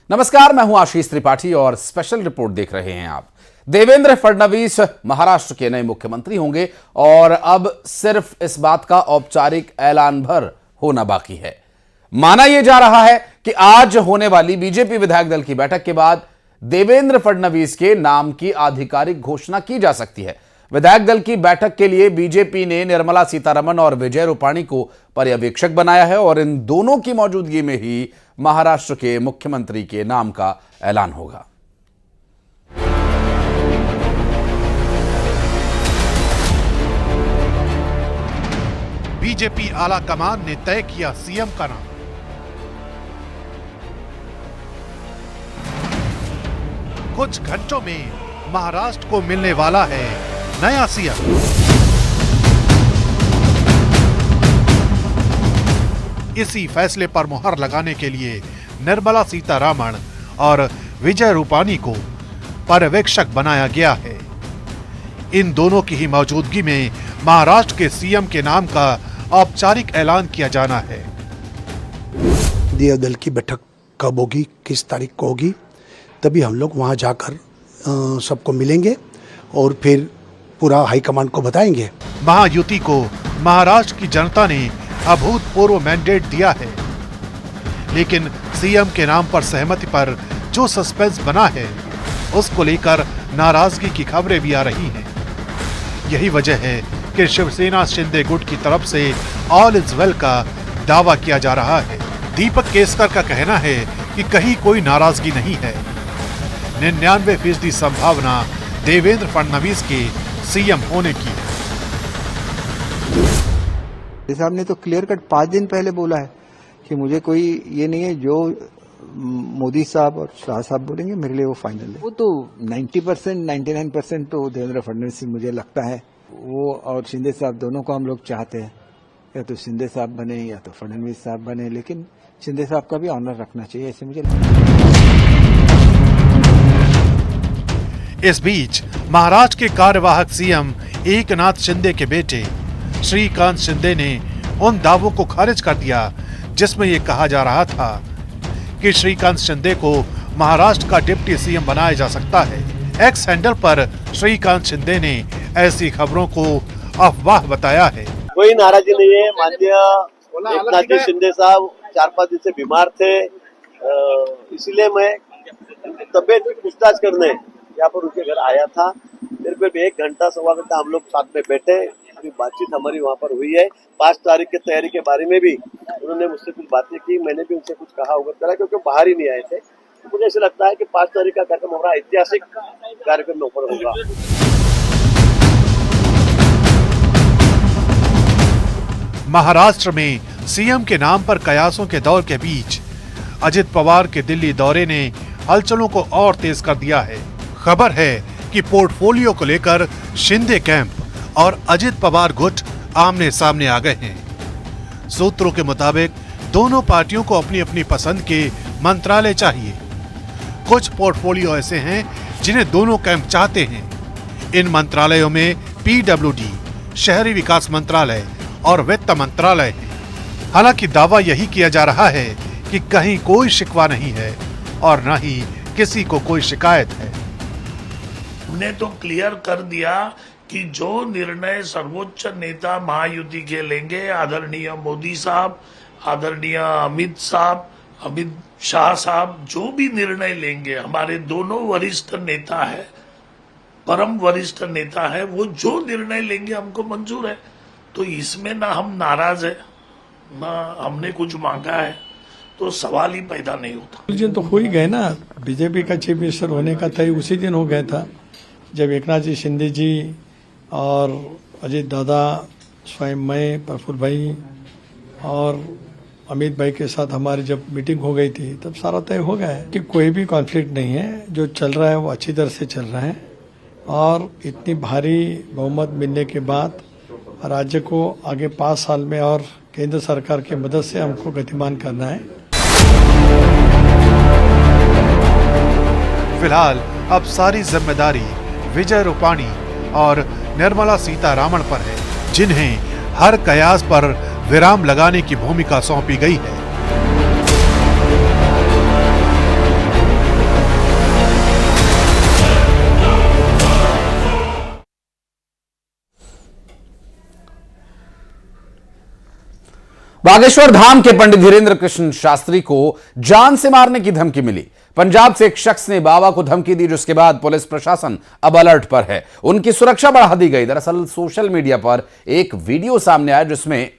नमस्कार, मैं हूं आशीष त्रिपाठी और स्पेशल रिपोर्ट देख रहे हैं आप। देवेंद्र फडणवीस महाराष्ट्र के नए मुख्यमंत्री होंगे और अब सिर्फ इस बात का औपचारिक ऐलान भर होना बाकी है। माना यह जा रहा है कि आज होने वाली बीजेपी विधायक दल की बैठक के बाद देवेंद्र फडणवीस के नाम की आधिकारिक घोषणा की जा सकती है। विधायक दल की बैठक के लिए बीजेपी ने निर्मला सीतारमण और विजय रूपाणी को पर्यवेक्षक बनाया है और इन दोनों की मौजूदगी में ही महाराष्ट्र के मुख्यमंत्री के नाम का ऐलान होगा। बीजेपी आला कमान ने तय किया सीएम का नाम। कुछ घंटों में महाराष्ट्र को मिलने वाला है नया सीएम। इसी फैसले पर मुहर लगाने के लिए निर्मला सीतारमण और विजय रूपाणी को पर्यवेक्षक बनाया गया है। इन दोनों की ही मौजूदगी में महाराष्ट्र के सीएम के नाम का औपचारिक ऐलान किया जाना है। विधायक दल की बैठक कब होगी, किस तारीख को होगी, तभी हम लोग वहां जाकर सबको मिलेंगे और फिर पूरा हाईकमांड को बताएंगे। महायुति को महाराष्ट्र की जनता ने अभूतपूर्व मैंडेट दिया है, लेकिन सीएम के नाम पर सहमति पर जो सस्पेंस बना है उसको लेकर नाराजगी की खबरें भी आ रही हैं। यही वजह है कि शिवसेना शिंदे गुट की तरफ से ऑल इज वेल का दावा किया जा रहा है। दीपक केसकर का कहना है कि कहीं कोई नाराजगी नहीं है। 99% संभावना देवेंद्र फडणवीस के सीएम होने की है। साहब ने तो क्लियर कट 5 दिन पहले बोला है कि मुझे कोई ये नहीं है, जो मोदी साहब और शाह साहब बोलेंगे मेरे लिए वो फाइनल है। वो तो 90% 99% तो देवेंद्र फडणवीस मुझे लगता है। वो और शिंदे साहब दोनों को हम लोग चाहते हैं, या तो शिंदे साहब बने या तो फडणवीस साहब बने, लेकिन शिंदे साहब का भी ऑनर रखना चाहिए, ऐसे मुझे लगता है। इस बीच महाराष्ट्र के कार्यवाहक सीएम एकनाथ शिंदे के बेटे श्रीकांत शिंदे ने उन दावों को खारिज कर दिया जिसमें यह कहा जा रहा था कि श्रीकांत शिंदे को महाराष्ट्र का डिप्टी सीएम बनाया जा सकता है। एक्स हैंडल पर श्रीकांत शिंदे ने ऐसी खबरों को अफवाह बताया है। कोई नाराजगी नहीं है। माननीय एकनाथ जी शिंदे साहब 4-5 दिन से बीमार थे, इसलिए मैं तबियत की पूछताछ करने यहाँ पर उनके घर आया था। फिर 1 घंटा सवा घंटा हम लोग साथ में बैठे, बातचीत हमारी वहाँ पर हुई है। 5 तारीख की तैयारी के बारे में भी उन्होंने मुझसे कुछ बातें की, मैंने भी उनसे कुछ कहा होगा करा, क्योंकि बाहर ही नहीं आए थे। तो मुझे ऐसा लगता है कि 5 तारीख का कार्यक्रम हमारा ऐतिहासिक कार्यक्रम ऊपर होगा। महाराष्ट्र में सीएम के नाम पर कयासों के दौर के बीच अजित पवार के दिल्ली दौरे ने हलचलों को और तेज कर दिया है। खबर है कि पोर्टफोलियो को लेकर शिंदे कैंप और अजित पवार गुट आमने सामने आ गए हैं। सूत्रों के मुताबिक दोनों पार्टियों को अपनी अपनी पसंद के मंत्रालय चाहिए। कुछ पोर्टफोलियो ऐसे हैं जिन्हें दोनों कैंप चाहते हैं। इन मंत्रालयों में पीडब्ल्यूडी, शहरी विकास मंत्रालय और वित्त मंत्रालय है। हालांकि दावा यही किया जा रहा है कि कहीं कोई शिकवा नहीं है और न ही किसी को कोई शिकायत है। हमने तो क्लियर कर दिया कि जो निर्णय सर्वोच्च नेता महायुति के लेंगे, आदरणीय मोदी साहब, आदरणीय अमित शाह साहब जो भी निर्णय लेंगे, हमारे दोनों वरिष्ठ नेता है, परम वरिष्ठ नेता है, वो जो निर्णय लेंगे हमको मंजूर है। तो इसमें ना हम नाराज है ना हमने कुछ मांगा है, तो सवाल ही पैदा नहीं होता। उस तो हो ही गए ना, बीजेपी का चीफ मिनिस्टर होने का तय उसी दिन हो गया था जब एकनाथ जी शिंदे जी और अजीत दादा, स्वयं मैं, प्रफुल्ल भाई और अमित भाई के साथ हमारी जब मीटिंग हो गई थी तब सारा तय हो गया है कि कोई भी कॉन्फ्लिक्ट नहीं है। जो चल रहा है वो अच्छी तरह से चल रहा है और इतनी भारी बहुमत मिलने के बाद राज्य को आगे 5 साल में और केंद्र सरकार की मदद से हमको गतिमान करना है। फिलहाल अब सारी जिम्मेदारी विजय रूपाणी और निर्मला सीतारमण पर है, जिन्हें हर कयास पर विराम लगाने की भूमिका सौंपी गई है। बागेश्वर धाम के पंडित धीरेन्द्र कृष्ण शास्त्री को जान से मारने की धमकी मिली। पंजाब से एक शख्स ने बाबा को धमकी दी, जिसके बाद पुलिस प्रशासन अब अलर्ट पर है। उनकी सुरक्षा बढ़ा दी गई। दरअसल सोशल मीडिया पर एक वीडियो सामने आया जिसमें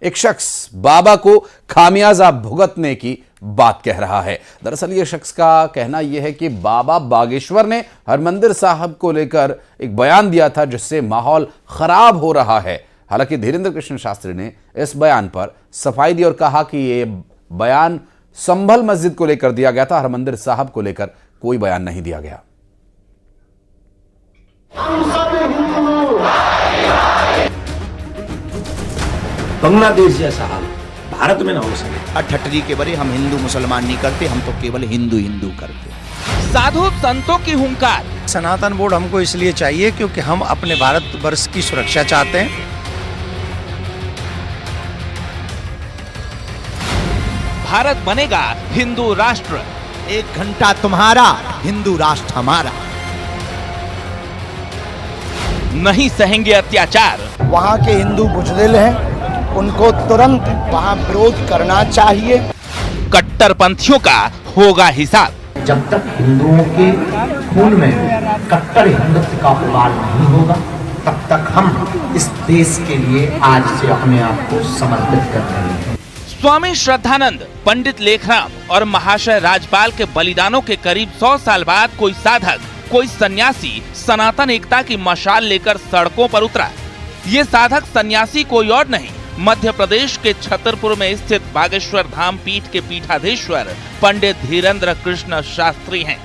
एक शख्स बाबा को खामियाजा भुगतने की बात कह रहा है। दरअसल यह शख्स का कहना यह है कि बाबा बागेश्वर ने हरमंदिर साहब को लेकर एक बयान दिया था, जिससे माहौल खराब हो रहा है। हालांकि धीरेन्द्र कृष्ण शास्त्री ने इस बयान पर सफाई दी और कहा कि यह बयान संभल मस्जिद को लेकर दिया गया था, हरमंदिर साहब को लेकर कोई बयान नहीं दिया गया। बांग्लादेश जैसा हाल भारत में ना हो सके। ठट्टरी के बरे हम हिंदू मुसलमान नहीं करते, हम तो केवल हिंदू हिंदू करते। साधु संतों की हुंकार। सनातन बोर्ड हमको इसलिए चाहिए क्योंकि हम अपने भारतवर्ष की सुरक्षा चाहते हैं। भारत बनेगा हिंदू राष्ट्र। 1 घंटा तुम्हारा, हिंदू राष्ट्र हमारा। नहीं सहेंगे अत्याचार। वहाँ के हिंदू बुजदिल हैं, उनको तुरंत वहाँ विरोध करना चाहिए। कट्टरपंथियों का होगा हिसाब। जब तक हिंदुओं के खून में कट्टर हिंदुत्व का उबाल नहीं होगा, तब तक हम इस देश के लिए आज से अपने आप को समर्पित कर रहे हैं। स्वामी श्रद्धानंद, पंडित लेखराम और महाशय राजपाल के बलिदानों के करीब 100 साल बाद कोई साधक, कोई सन्यासी सनातन एकता की मशाल लेकर सड़कों पर उतरा। ये साधक सन्यासी कोई और नहीं, मध्य प्रदेश के छतरपुर में स्थित बागेश्वर धाम पीठ के पीठाधीश्वर पंडित धीरेन्द्र कृष्ण शास्त्री हैं।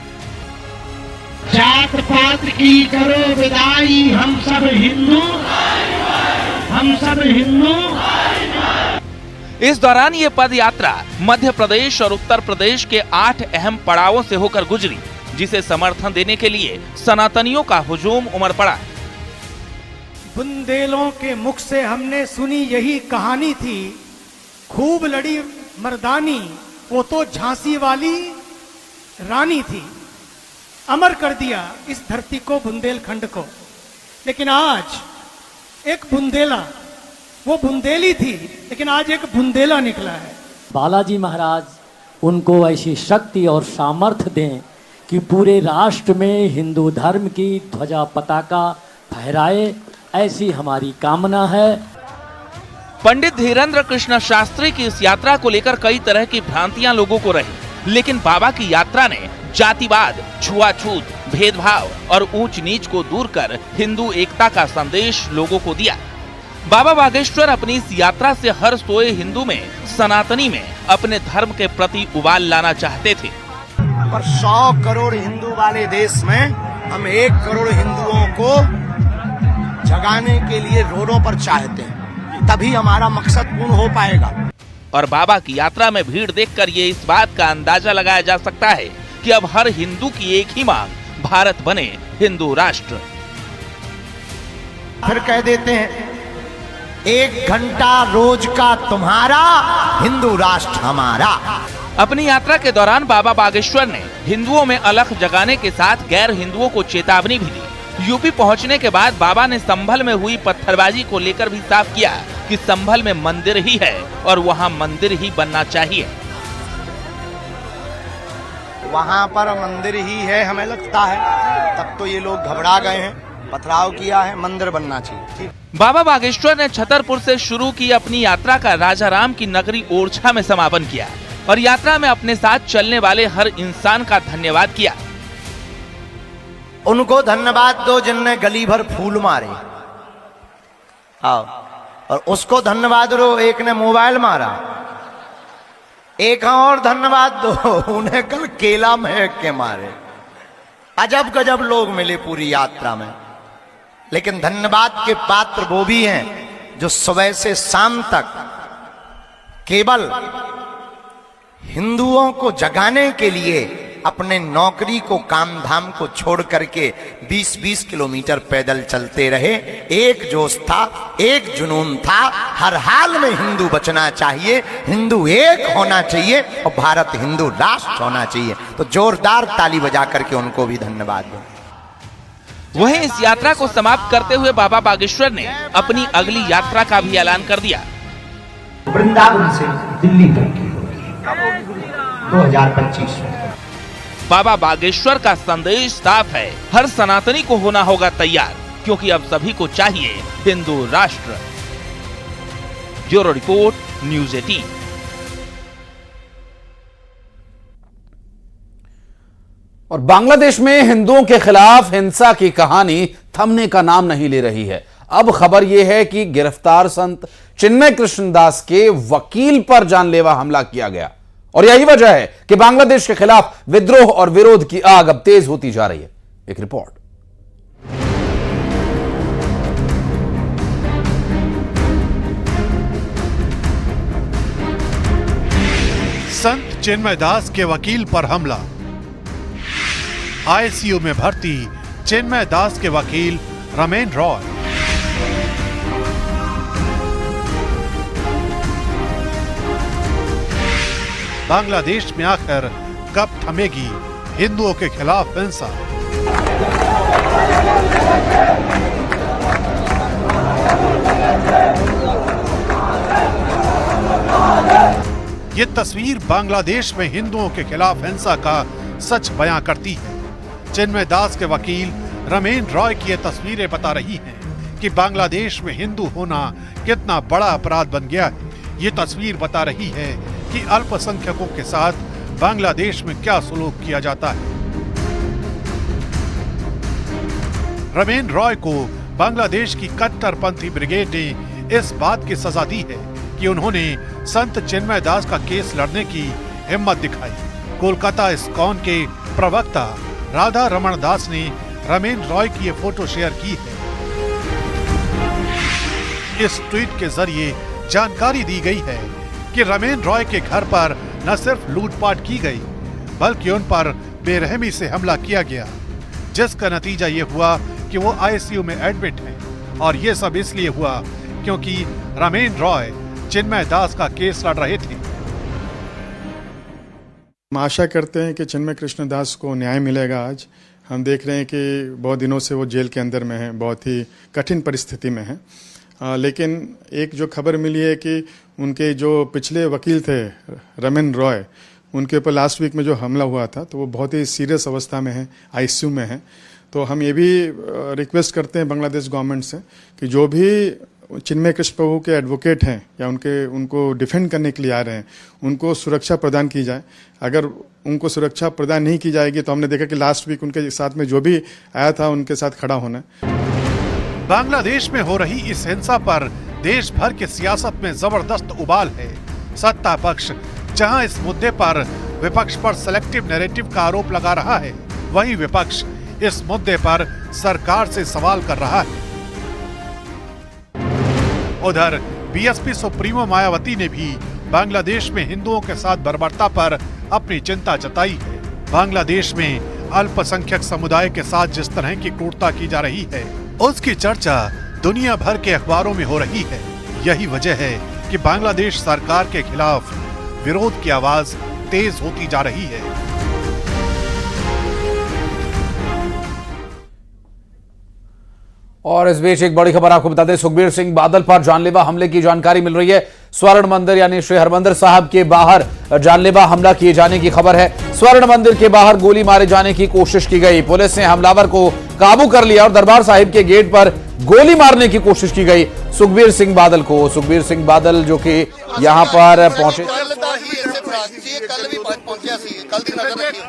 जात पात की करो विदाई, हम सब हिंदू, हम सब हिंदू। इस दौरान ये पद यात्रा मध्य प्रदेश और उत्तर प्रदेश के 8 अहम पड़ावों से होकर गुजरी, जिसे समर्थन देने के लिए सनातनियों का हुजूम उमड़ पड़ा। बुंदेलों के मुख से हमने सुनी यही कहानी थी, खूब लड़ी मर्दानी, वो तो झांसी वाली रानी थी। अमर कर दिया इस धरती को, बुंदेलखंड को। लेकिन आज एक बुंदेला, वो बुंदेली थी, लेकिन आज एक बुंदेला निकला है। बालाजी महाराज उनको ऐसी शक्ति और सामर्थ्य दें कि पूरे राष्ट्र में हिंदू धर्म की ध्वजा पताका फहराए, ऐसी हमारी कामना है। पंडित धीरेन्द्र कृष्ण शास्त्री की इस यात्रा को लेकर कई तरह की भ्रांतियां लोगों को रही, लेकिन बाबा की यात्रा ने जातिवाद, छुआछूत, भेदभाव और ऊंच नीच को दूर कर हिंदू एकता का संदेश लोगों को दिया। बाबा बागेश्वर अपनी इस यात्रा से हर सोए हिंदू में, सनातनी में अपने धर्म के प्रति उबाल लाना चाहते थे। पर 100 करोड़ हिंदू वाले देश में हम 1 करोड़ हिंदुओं को जगाने के लिए रोडों पर चाहते हैं, तभी हमारा मकसद पूर्ण हो पाएगा। और बाबा की यात्रा में भीड़ देखकर ये इस बात का अंदाजा लगाया जा सकता है कि अब हर हिंदू की एक ही मांग, भारत बने हिंदू राष्ट्र। फिर कह देते हैं 1 घंटा रोज का तुम्हारा, हिंदू राष्ट्र हमारा। अपनी यात्रा के दौरान बाबा बागेश्वर ने हिंदुओं में अलख जगाने के साथ गैर हिंदुओं को चेतावनी भी दी। यूपी पहुंचने के बाद बाबा ने संभल में हुई पत्थरबाजी को लेकर भी साफ किया कि संभल में मंदिर ही है और वहां मंदिर ही बनना चाहिए। वहां पर मंदिर ही है, हमें लगता है। तब तो ये लोग घबरा गए हैं, पथराव किया है, मंदिर बनना चाहिए। बाबा बागेश्वर ने छतरपुर से शुरू की अपनी यात्रा का राजाराम की नगरी ओरछा में समापन किया और यात्रा में अपने साथ चलने वाले हर इंसान का धन्यवाद किया। उनको धन्यवाद दो जिनने गली भर फूल मारे, आओ। और उसको धन्यवाद दो एक ने मोबाइल मारा। एक और धन्यवाद दो, उन्हें कल केला महक के मारे। अजब गजब लोग मिले पूरी यात्रा में। लेकिन धन्यवाद के पात्र वो भी हैं जो सुबह से शाम तक केवल हिंदुओं को जगाने के लिए अपने नौकरी को, काम धाम को छोड़ करके 20-20 किलोमीटर पैदल चलते रहे। एक जोश था, एक जुनून था, हर हाल में हिंदू बचना चाहिए, हिंदू एक होना चाहिए और भारत हिंदू राष्ट्र होना चाहिए। तो जोरदार ताली बजा करके उनको भी धन्यवाद दो। वहीं इस यात्रा को समाप्त करते हुए बाबा बागेश्वर ने अपनी अगली यात्रा का भी ऐलान कर दिया। वृंदावन से दिल्ली तक की होगी 2025 में। बाबा बागेश्वर का संदेश साफ है, हर सनातनी को होना होगा तैयार, क्योंकि अब सभी को चाहिए हिंदू राष्ट्र। Bureau report, news 18। और बांग्लादेश में हिंदुओं के खिलाफ हिंसा की कहानी थमने का नाम नहीं ले रही है। अब खबर यह है कि गिरफ्तार संत चिन्मय कृष्णदास के वकील पर जानलेवा हमला किया गया, और यही वजह है कि बांग्लादेश के खिलाफ विद्रोह और विरोध की आग अब तेज होती जा रही है। एक रिपोर्ट। संत चिन्मय दास के वकील पर हमला। आईसीयू में भर्ती चिन्मय दास के वकील रमेन रॉय। बांग्लादेश में आकर कब थमेगी हिंदुओं के खिलाफ हिंसा? ये तस्वीर बांग्लादेश में हिंदुओं के खिलाफ हिंसा का सच बयां करती है। चिन्मय दास के वकील रमेन रॉय की ये तस्वीरें बता रही हैं कि बांग्लादेश में हिंदू होना कितना बड़ा अपराध बन गया है। ये तस्वीर बता रही है कि अल्पसंख्यकों के साथ बांग्लादेश में क्या सलूक किया जाता है। रमेन रॉय को बांग्लादेश की कट्टरपंथी ब्रिगेड ने इस बात की सजा दी है कि उन्होंने संत चिन्मय दास का केस लड़ने की हिम्मत दिखाई। कोलकाता इस्कॉन के प्रवक्ता राधा रमण दास ने रमेन रॉय की ये फोटो शेयर की है। इस ट्वीट के जरिए जानकारी दी गई है कि रमेन रॉय के घर पर न सिर्फ लूटपाट की गई, बल्कि उन पर बेरहमी से हमला किया गया, जिसका नतीजा ये हुआ कि वो आईसीयू में एडमिट हैं। और ये सब इसलिए हुआ क्योंकि रमेन रॉय चिन्मय दास का केस लड़ रहे थे। हम आशा करते हैं कि चिन्मय कृष्ण दास को न्याय मिलेगा। आज हम देख रहे हैं कि बहुत दिनों से वो जेल के अंदर में हैं, बहुत ही कठिन परिस्थिति में हैं। लेकिन एक जो खबर मिली है कि उनके जो पिछले वकील थे रमेन रॉय, उनके ऊपर लास्ट वीक में जो हमला हुआ था, तो वो बहुत ही सीरियस अवस्था में है, आईसीयू में है। तो हम ये भी रिक्वेस्ट करते हैं बांग्लादेश गवर्नमेंट से कि जो भी चिन्मय कृष्ण प्रभु के एडवोकेट हैं या उनको डिफेंड करने के लिए आ रहे हैं, उनको सुरक्षा प्रदान की जाए। अगर उनको सुरक्षा प्रदान नहीं की जाएगी तो हमने देखा कि लास्ट वीक उनके साथ में जो भी आया था उनके साथ खड़ा होना। बांग्लादेश में हो रही इस हिंसा पर देश भर की सियासत में जबरदस्त उबाल है। सत्ता पक्ष जहां इस मुद्दे पर विपक्ष पर सेलेक्टिव नैरेटिव का आरोप लगा रहा है, वहीं विपक्ष इस मुद्दे पर सरकार से सवाल कर रहा है। उधर बीएसपी सुप्रीमो मायावती ने भी बांग्लादेश में हिंदुओं के साथ बर्बरता पर अपनी चिंता जताई है। बांग्लादेश में अल्पसंख्यक समुदाय के साथ जिस तरह की क्रूरता की जा रही है, उसकी चर्चा दुनिया भर के अखबारों में हो रही है। यही वजह है कि बांग्लादेश सरकार के खिलाफ विरोध की आवाज तेज होती जा रही है। और इस बीच एक बड़ी खबर आपको बता दें, सुखबीर सिंह बादल पर जानलेवा हमले की जानकारी मिल रही है। स्वर्ण मंदिर यानी श्री हरमंदिर साहब के बाहर जानलेवा हमला किए जाने की खबर है। स्वर्ण मंदिर के बाहर गोली मारे जाने की कोशिश की गई। पुलिस ने हमलावर को काबू कर लिया और दरबार साहिब के गेट पर गोली मारने की कोशिश की गई सुखबीर सिंह बादल को। सुखबीर सिंह बादल जो कि यहां पर पहुंचे,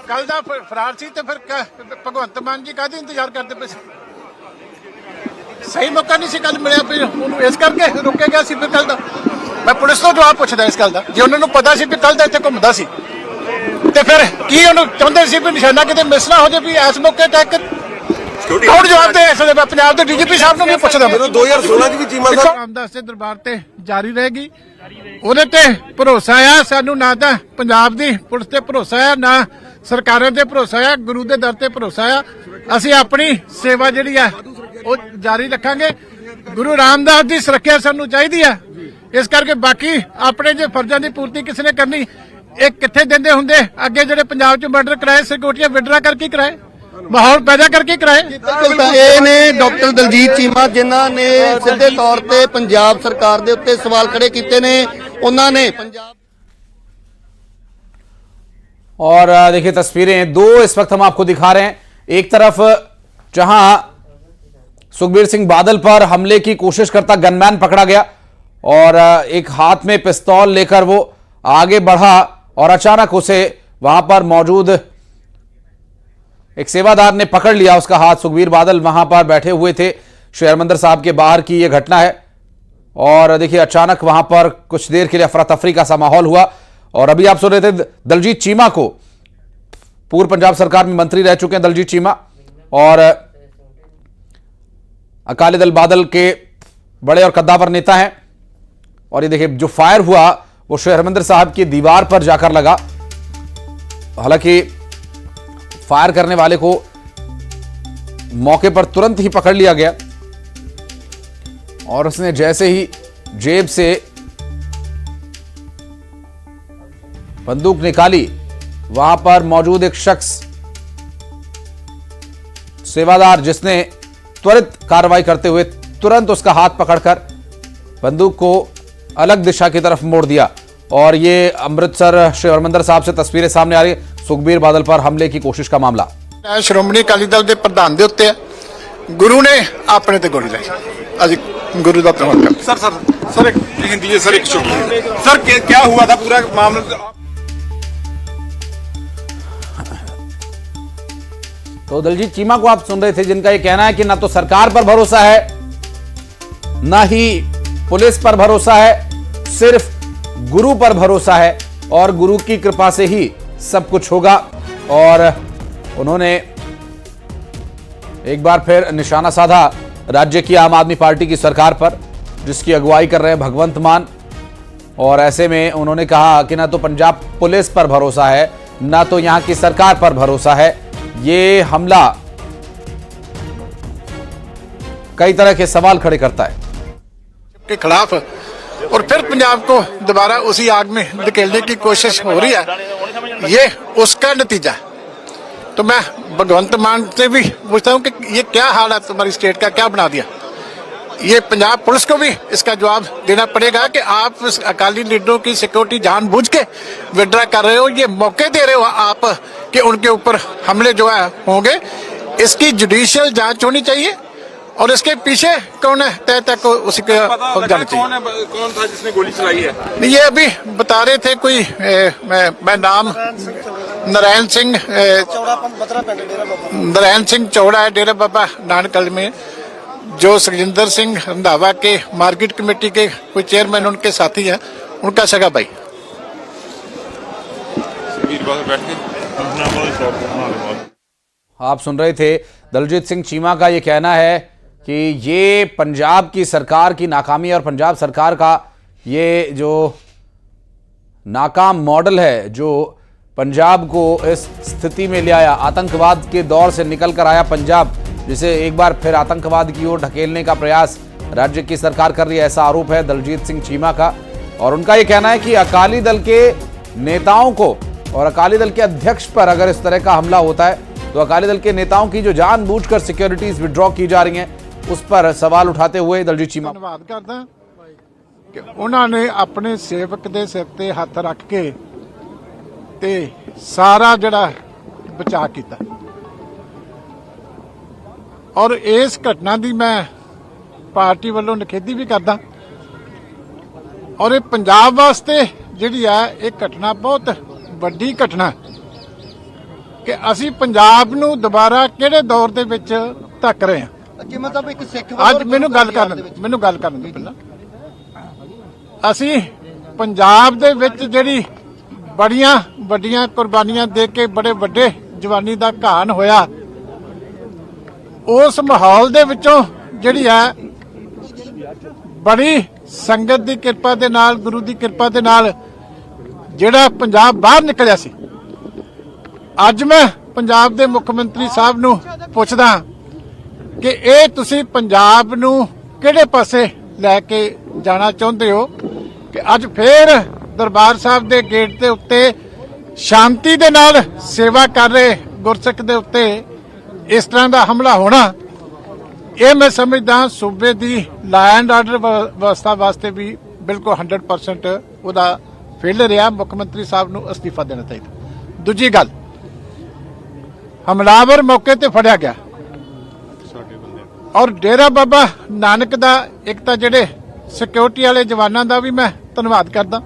कल दा फरार सी ते फिर भगवंत मान जी काहदी इंतजार करते पे सही मौका नहीं सी कल मिलिया, फिर ਉਹਨੂੰ ਇਸ ਕਰਕੇ ਰੁਕਿਆ ਗਿਆ ਸੀ। ਫਿਰ ਕੱਲ ਦਾ ਮੈਂ ਪੁਲਿਸ ਤੋਂ ਜਵਾਬ ਪੁੱਛਦਾ ਇਸ ਗੱਲ ਦਾ, ਜੇ ਉਹਨਾਂ ਨੂੰ ਪਤਾ ਸੀ ਵੀ ਕੱਲ ਦਾ ਇੱਥੇ ਘੁੰਮਦਾ ਸੀ ਤੇ ਫਿਰ ਕੀ ਉਹਨੂੰ ਚਾਹੁੰਦੇ ਸੀ ਵੀ ਨਿਸ਼ਾਨਾ ਕਿਤੇ ਮਿਸ ਨਾ ਹੋ ਜਾਵੇ, ਵੀ ਇਸ ਮੌਕੇ ਅਟੈਕ ਕੌਣ ਜਵਾਬ ਦੇ ਇਸ ਵੇਲੇ ਪੰਜਾਬ ਦੇ ਡੀਜੀਪੀ ਸਾਹਿਬ ਨੂੰ ਨਹੀਂ ਪੁੱਛਦਾ। 2016 ਚ ਵੀ ਚੀਮਾ ਸਾਹਿਬ ਰਾਮਦਾਸ ਦੇ ਦਰਬਾਰ ਤੇ ਜਾਰੀ ਰਹੇਗੀ, ਉਹਦੇ ਤੇ ਭਰੋਸਾ ਆ ਸਾਨੂੰ, ਨਾ ਤਾਂ ਪੰਜਾਬ ਦੀ ਪੁਲਿਸ ਤੇ ਭਰੋਸਾ ਆ, ਨਾ ਸਰਕਾਰਾਂ ਤੇ ਭਰੋਸਾ ਆ, ਗੁਰੂ ਦੇ ਦਰ ਤੇ ਭਰੋਸਾ ਆ। ਅਸੀਂ ਆਪਣੀ ਸੇਵਾ ਜਿਹੜੀ ਆ ਉਹ ਜਾਰੀ ਰੱਖਾਂਗੇ। ਗੁਰੂ ਰਾਮਦਾਸ ਦੀ ਸੁਰੱਖਿਆ ਸਾਨੂੰ ਚਾਹੀਦੀ ਆ, ਇਸ ਕਰਕੇ ਬਾਕੀ ਆਪਣੇ ਜੇ ਫਰਜ਼ਾਂ ਦੀ ਪੂਰਤੀ ਕਿਸੇ ਨੇ ਕਰਨੀ, ਇਹ ਕਿੱਥੇ ਦਿੰਦੇ ਹੁੰਦੇ ਅੱਗੇ ਜਿਹੜੇ ਪੰਜਾਬ 'ਚ ਮਰਡਰ ਕਰਾਏ, ਸਿਕਿਉਰਟੀਆਂ ਵਿਡਰਾ ਕਰਕੇ ਕਰਾਏ, ਮਾਹੌਲ ਪੈਦਾ ਕਰਕੇ ਕਰਾਏ। ਇਹ ਨੇ ਡਾਕਟਰ ਦਲਜੀਤ ਚੀਮਾ ਜਿਨ੍ਹਾਂ ਨੇ ਸਿੱਧੇ ਤੌਰ ਤੇ ਪੰਜਾਬ ਸਰਕਾਰ ਦੇ ਉੱਤੇ ਸਵਾਲ ਖੜੇ ਕੀਤੇ ਨੇ ਉਹਨਾਂ ਨੇ ਪੰਜਾਬ और देखिए तस्वीरें दो इस वक्त हम आपको दिखा रहे हैं। एक तरफ जहां सुखबीर सिंह बादल पर हमले की कोशिश करता गनमैन पकड़ा गया और एक हाथ में पिस्तौल लेकर वो आगे बढ़ा और अचानक उसे वहां पर मौजूद एक सेवादार ने पकड़ लिया उसका हाथ। सुखबीर बादल वहां पर बैठे हुए थे, श्री हरमंदिर साहब के बाहर की यह घटना है। और देखिए अचानक वहां पर कुछ देर के लिए अफरा तफरी का सा माहौल हुआ। और अभी आप सुन रहे थे दलजीत चीमा को, पूर्व पंजाब सरकार में मंत्री रह चुके हैं दलजीत चीमा और अकाली दल बादल के बड़े और कद्दावर नेता हैं। और ये देखिए जो फायर हुआ वो श्री हरमंदिर साहब की दीवार पर जाकर लगा। हालांकि फायर करने वाले को मौके पर तुरंत ही पकड़ लिया गया और उसने जैसे ही जेब से बंदूक निकाली, वहां पर मौजूद एक शख्स सेवादार जिसने त्वरित कार्रवाई करते हुए तुरंत उसका हाथ पकड़कर बंदूक को अलग दिशा की तरफ मोड़ दिया। और ये अमृतसर श्री हरमंदिर साहब से तस्वीरें सामने आ रही है, सुखबीर बादल पर हमले की कोशिश का मामला। श्रोमणी अकाली दल के प्रधान के उत्ते गुरु ने अपने ते गोली लाई, अज गुरु का प्रमाण कर। सर एक हिंदी सर एक सर क्या हुआ था पूरा मामला? तो दलजीत चीमा को आप सुन रहे थे जिनका यह कहना है कि ना तो सरकार पर भरोसा है ना ही पुलिस पर भरोसा है, सिर्फ गुरु पर भरोसा है और गुरु की कृपा से ही सब कुछ होगा। और उन्होंने एक बार फिर निशाना साधा राज्य की आम आदमी पार्टी की सरकार पर जिसकी अगुवाई कर रहे हैं भगवंत मान। और ऐसे में उन्होंने कहा कि ना तो पंजाब पुलिस पर भरोसा है ना तो यहां की सरकार पर भरोसा है। ये हमला कई तरह के सवाल खड़े करता है के खिलाफ और फिर पंजाब को दोबारा उसी आग में धकेलने की कोशिश हो रही है, ये उसका नतीजा। तो मैं भगवंत मान से भी पूछता हूं कि ये क्या हाल है तुम्हारी स्टेट का, क्या बना दिया। ये पंजाब पुलिस को भी इसका जवाब देना पड़ेगा कि आप अकाली लीडरों की सिक्योरिटी जानबूझ के विड्रा कर रहे हो, ये मौके दे रहे हो आप कि उनके ऊपर हमले जो है होंगे। इसकी जुडिशियल जांच होनी चाहिए और इसके पीछे कौन है तय तक उसी के जाना चाहिए। कौन था जिसने गोली चलाई है? ये अभी बता रहे थे कोई मैं नाम नारायण सिंह चौड़ा है, डेरा बाबा नानक में, जो सुखजिंदर सिंह रंधावा के मार्केट कमेटी के कोई चेयरमैन उनके साथी हैं, उनका सगा भाई। आप सुन रहे थे दलजीत सिंह चीमा का ये कहना है कि ये पंजाब की सरकार की नाकामी और पंजाब सरकार का ये जो नाकाम मॉडल है जो पंजाब को इस स्थिति में ले आया, आतंकवाद के दौर से निकल कर आया पंजाब, जिसे एक बार फिर आतंकवाद की ओर ढकेलने का प्रयास राज्य की सरकार कर रही है, ऐसा आरोप है दलजीत सिंह चीमा का। और उनका यह कहना है कि अकाली दल के नेताओं को और अकाली दल के अध्यक्ष पर अगर इस तरह का हमला होता है तो अकाली दल के नेताओं की जो जानबूझकर सिक्योरिटीज विड्रॉ की जा रही हैं उस पर सवाल उठाते हुए दलजीत चीमा धन्यवाद करदा कि उन्होंने अपने सेवक के सिर ते हथ रख के ते सारा जड़ा बचा किया। और इस घटना की मैं पार्टी वालों निखेधी भी करदा और ये पंजाब वास्ते जिहड़ी है एक घटना बहुत वड्डी घटना कि असी पंजाब नूं दोबारा किहड़े दौर दे विच धक रहे हैं। मतलब एक सिख अज मैनूं गल करन दे पहला असी पंजाब दे विच जिहड़ी बड़ियां वड्डियां कुर्बानियां दे के बड़े वड्डे जवानी दा घान होया, उस माहौल दे विचों जिहड़ी है बड़ी संगत दी किरपा दे नाल, गुरु दी किरपा दे नाल जिहड़ा पंजाब बाहर निकलिया सी। अज मैं पंजाब दे मुख मंत्री साहब नूं पुछदा कि ਇਹ ਤੁਸੀਂ ਪੰਜਾਬ ਨੂੰ ਕਿਹੜੇ ਪਾਸੇ ਲੈ ਕੇ ਜਾਣਾ ਚਾਹੁੰਦੇ ਹੋ ਕਿ ਅੱਜ ਫੇਰ ਦਰਬਾਰ ਸਾਹਿਬ ਦੇ ਗੇਟ ਦੇ ਉੱਤੇ ਸ਼ਾਂਤੀ ਦੇ ਨਾਲ ਸੇਵਾ ਕਰ ਰਹੇ ਗੁਰਸਿੱਖ ਦੇ ਉੱਤੇ ਇਸ ਤਰ੍ਹਾਂ ਦਾ ਹਮਲਾ ਹੋਣਾ, ਇਹ ਮੈਂ ਸਮਝਦਾ ਸੂਬੇ ਦੀ ਲਾ ਐਂਡ ਆਰਡਰ ਵਿਵਸਥਾ ਵਾਸਤੇ ਵੀ ਬਿਲਕੁਲ 100% ਉਹਦਾ ਫੇਲਰ ਰਿਹਾ। ਮੁੱਖ ਮੰਤਰੀ ਸਾਹਿਬ ਨੂੰ ਅਸਤੀਫਾ ਦੇਣਾ ਚਾਹੀਦਾ। ਦੂਜੀ ਗੱਲ, ਹਮਲਾਵਰ ਮੌਕੇ ਤੇ ਫੜਿਆ ਗਿਆ ਔਰ ਡੇਰਾ ਬਾਬਾ ਨਾਨਕ ਦਾ ਇੱਕ ਤਾਂ ਜਿਹੜੇ ਸਿਕਿਉਰਿਟੀ ਵਾਲੇ ਜਵਾਨਾਂ ਦਾ ਵੀ ਮੈਂ ਧੰਨਵਾਦ ਕਰਦਾ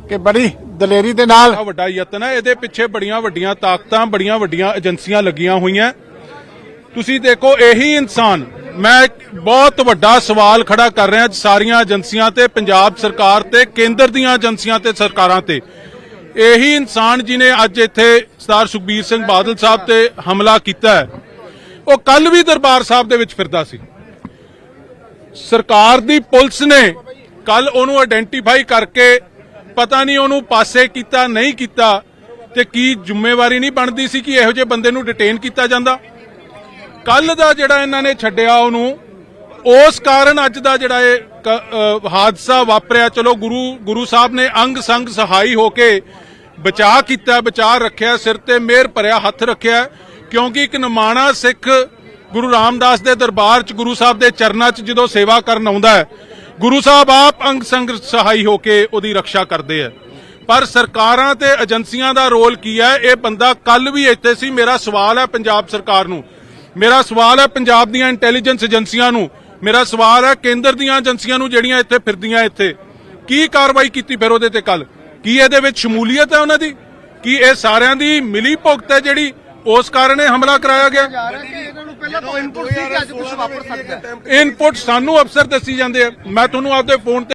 ਕਿ ਬੜੀ ਦਲੇਰੀ ਦੇ ਨਾਲ ਵੱਡਾ ਯਤਨ ਹੈ। ਇਹਦੇ ਪਿੱਛੇ ਬੜੀਆਂ ਵੱਡੀਆਂ ਤਾਕਤਾਂ, ਬੜੀਆਂ ਵੱਡੀਆਂ ਏਜੰਸੀਆਂ ਲੱਗੀਆਂ ਹੋਈਆਂ। ਤੁਸੀਂ ਦੇਖੋ, ਇਹੀ ਇਨਸਾਨ, ਮੈਂ ਬਹੁਤ ਵੱਡਾ ਸਵਾਲ ਖੜਾ ਕਰ ਰਿਹਾ ਸਾਰੀਆਂ ਏਜੰਸੀਆਂ ਤੇ, ਪੰਜਾਬ ਸਰਕਾਰ ਤੇ, ਕੇਂਦਰ ਦੀਆਂ ਏਜੰਸੀਆਂ ਤੇ, ਸਰਕਾਰਾਂ ਤੇ। ਇਹੀ ਇਨਸਾਨ ਜਿਹਨੇ ਅੱਜ ਇੱਥੇ ਸਰਦਾਰ ਸੁਖਬੀਰ ਸਿੰਘ ਬਾਦਲ ਸਾਹਿਬ ਤੇ ਹਮਲਾ ਕੀਤਾ ਹੈ, ਉਹ ਕੱਲ ਵੀ ਦਰਬਾਰ ਸਾਹਿਬ ਦੇ ਵਿੱਚ ਫਿਰਦਾ ਸੀ। ਸਰਕਾਰ ਦੀ ਪੁਲਿਸ ਨੇ ਕੱਲ ਉਹਨੂੰ ਆਇਡੈਂਟੀਫਾਈ ਕਰਕੇ ਪਤਾ ਨਹੀਂ ਉਹਨੂੰ ਪਾਸੇ ਕੀਤਾ ਨਹੀਂ ਕੀਤਾ, ਤੇ ਕੀ ਜ਼ਿੰਮੇਵਾਰੀ ਨਹੀਂ ਬਣਦੀ ਸੀ ਕਿ ਇਹੋ ਜਿਹੇ ਬੰਦੇ ਨੂੰ ਡਿਟੇਨ ਕੀਤਾ ਜਾਂਦਾ। ਕੱਲ ਦਾ ਜਿਹੜਾ ਇਹਨਾਂ ਨੇ ਛੱਡਿਆ ਉਹਨੂੰ, ਉਸ ਕਾਰਨ ਅੱਜ ਦਾ ਜਿਹੜਾ ਇਹ ਹਾਦਸਾ ਵਾਪਰਿਆ। ਚਲੋ ਗੁਰੂ ਸਾਹਿਬ ਨੇ ਅੰਗ ਸੰਗ ਸਹਾਈ ਹੋ ਕੇ ਬਚਾਅ ਕੀਤਾ, ਬਚਾਅ ਰੱਖਿਆ, ਸਿਰ ਤੇ ਮਿਹਰ ਭਰਿਆ ਹੱਥ ਰੱਖਿਆ, ਕਿਉਂਕਿ ਇੱਕ ਨਿਮਾਣਾ ਸਿੱਖ ਗੁਰੂ ਰਾਮਦਾਸ ਦੇ ਦਰਬਾਰ 'ਚ, ਗੁਰੂ ਸਾਹਿਬ ਦੇ ਚਰਨਾਂ 'ਚ ਜਦੋਂ ਸੇਵਾ ਕਰਨ ਆਉਂਦਾ ਹੈ, ਗੁਰੂ ਸਾਹਿਬ ਆਪ ਅੰਗ ਸੰਗ ਸਹਾਈ ਹੋ ਕੇ ਉਹਦੀ ਰੱਖਿਆ ਕਰਦੇ ਆ। ਪਰ ਸਰਕਾਰਾਂ ਤੇ ਏਜੰਸੀਆਂ ਦਾ ਰੋਲ ਕੀ ਹੈ? ਇਹ ਬੰਦਾ ਕੱਲ ਵੀ ਇੱਥੇ ਸੀ। ਮੇਰਾ ਸਵਾਲ ਹੈ ਪੰਜਾਬ ਸਰਕਾਰ ਨੂੰ, ਮੇਰਾ ਸਵਾਲ ਹੈ ਪੰਜਾਬ ਦੀਆਂ ਇੰਟੈਲੀਜੈਂਸ ਏਜੰਸੀਆਂ ਨੂੰ, ਮੇਰਾ ਸਵਾਲ ਹੈ ਕੇਂਦਰ ਦੀਆਂ ਏਜੰਸੀਆਂ ਨੂੰ ਜਿਹੜੀਆਂ ਇੱਥੇ ਫਿਰਦੀਆਂ, ਇੱਥੇ ਕੀ ਕਾਰਵਾਈ ਕੀਤੀ ਫਿਰ ਉਹਦੇ ਤੇ ਕੱਲ? ਕੀ ਇਹਦੇ ਵਿੱਚ ਸ਼ਮੂਲੀਅਤ ਹੈ ਉਹਨਾਂ ਦੀ? ਕੀ ਇਹ ਸਾਰਿਆਂ ਦੀ ਮਿਲੀ ਭੁਗਤ ਹੈ ਜਿਹੜੀ ਉਸ ਕਾਰਨ ਇਹ ਹਮਲਾ ਕਰਾਇਆ ਗਿਆ? ਇਨਪੁਟ ਸਾਨੂੰ ਅਫਸਰ ਦੱਸੀ ਜਾਂਦੇ ਆ। ਮੈਂ ਤੁਹਾਨੂੰ ਆਪਦੇ ਫੋਨ ਤੇ